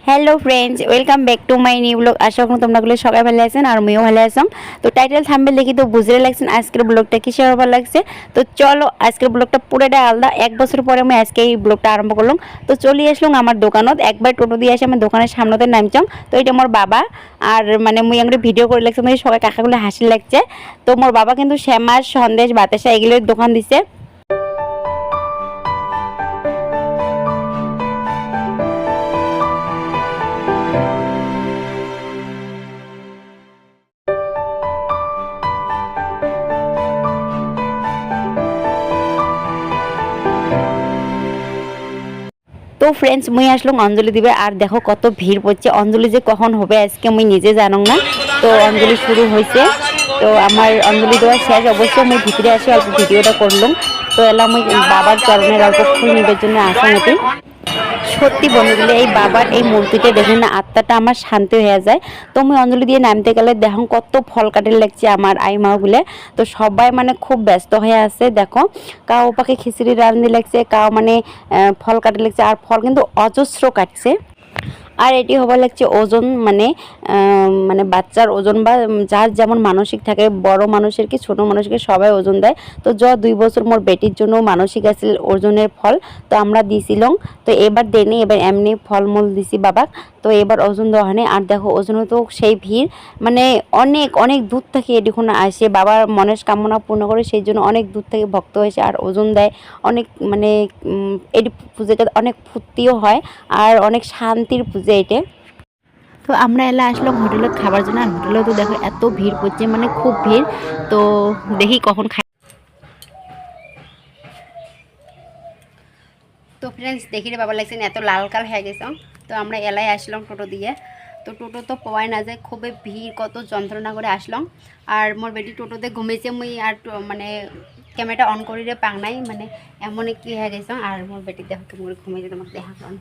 Hello friends, welcome back to my new blog. আশা করি তোমরা সবাই ভালো আছেন আর আমিও ভালো আছি। তো টাইটেল থাম্বনেল দেখি তো বুঝতে লাগছেন আজকের ব্লগটা কিসের ভালো লাগছে। তো চলো, আজকের ব্লগটা পুরোটা আলাদা। 1 বছর পরে আমি আজকে এই ব্লগটা আরম্ভ করলাম। তো চলে আসলাম আমার দোকানত, একবার টোটো দিয়ে আসে আমি দোকানের সামনেতে নামছাম। তো এটা আমার বাবা, আর মানে মুই একটা ভিডিও করে লাগছিলাম, সবাই কাকাগুলো হাসি লাগছে। তো মোর বাবা কিন্তু শ্যামার সন্দেশ বাতাসা এগুলোর দোকান দিছে। তো ফ্রেন্ডস, মুই আসলাম অঞ্জলি দিবে, আর দেখো কত ভিড় পড়ছে। অঞ্জলি যে কখন হবে আজকে মুই নিজে জানো না। তো অঞ্জলি শুরু হয়েছে, তো আমার অঞ্জলি দেওয়া শেষ। অবশ্য মুই ভিতরে আসি অল্প ভিডিওটা করলাম। তো এলাম মুই বাবার চরণের অল্প ফুল নিবের জন্য আসলাম এটি। সত্যি বন্ধুগুলো, এই বাবার এই মূর্তিটা দেখুন না, আত্মাটা আমার শান্তি হয়ে যায়। তো আমি অঞ্জলি দিয়ে নামতে গেলে দেখুন কত ফল কাটে লাগছে আমার আই মাগুলো। তো সবাই মানে খুব ব্যস্ত হয়ে আছে। দেখো কাউ পাখি খিচুড়ি রাঁধতে লাগছে, কাউ মানে ফল কাটে লাগছে, আর ফল কিন্তু অজস্র কাটছে। আর এটি হবার লাগছে ওজন, মানে মানে বাচ্চার ওজন বা যার যেমন মানসিক থাকে, বড় মানুষের কি ছোট মানুষকে সবাই ওজন দেয়। তো 2 বছর মোর বেটির জন্য মানসিক আছে ওজনের ফল, তো আমরা দিছিলাম। তো এবার দেনি, এবার এমনি ফলমূল দিছি বাবাক। তো এবার ওজন দেওয়া হয়নি। আর দেখো ওজনে তো সেই ভিড়, মানে অনেক অনেক দূর থেকে এদিকে আসে বাবার মনের কামনা পূর্ণ করে, সেই জন্য অনেক দূর থেকে ভক্ত হয়েছে আর ওজন দেয় অনেক। মানে এটি পুজোটা অনেক ফুর্তিও হয় আর অনেক শান্তির পুজো এটা। তো আমরা এলা আসলাম হোটেলে খাবার জন্য, আর হোটেলে তো দেখো এত ভিড় পড়ছে, মানে খুব ভিড়। তো দেখি কখন খাই। তো ফ্রেন্ডস দেখি রে বাবা লাগছে এত লাল কাল হয়ে গেছে। তো আমরা এলাই আসলাম টোটো দিয়ে। তো টোটো তো পাওয়াই না যায়, খুবই ভিড়, কত যন্ত্রণা করে আসলাম। আর মোর বেটি টোটোতে ঘুমিয়েছে, মুই আর মানে ক্যামেরাটা অন করি রে পাং নাই, মানে এমন কি হয়ে গেছে। আর মোর বেটি দেখো কেমন ঘুমিয়েছে, তোমাকে দেখা কারণ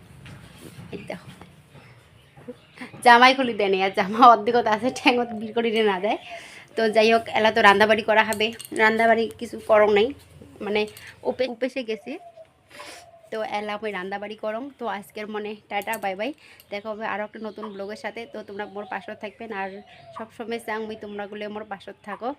এই দেখো জামাই খুলি দেয়নি, আর জামা অর্ধেকত আছে ঠ্যাঙত ভিড় করি না দেয়। তো যাই হোক, এলা তো রান্দাবাড়ি করা হবে। রান্দাবাড়ি কিছু করং নাই, মানে উপেসে গেছি। তো এলা আমি রান্দাবাড়ি করং। তো আজকের মনে টাটা, বাই বাই। দেখা হবে আরও একটা নতুন ব্লগের সাথে। তো তোমরা মোর পাশত থাকবেন, আর সবসময় চাং মুই তোমরাগুলো মোর পাশত থাকো।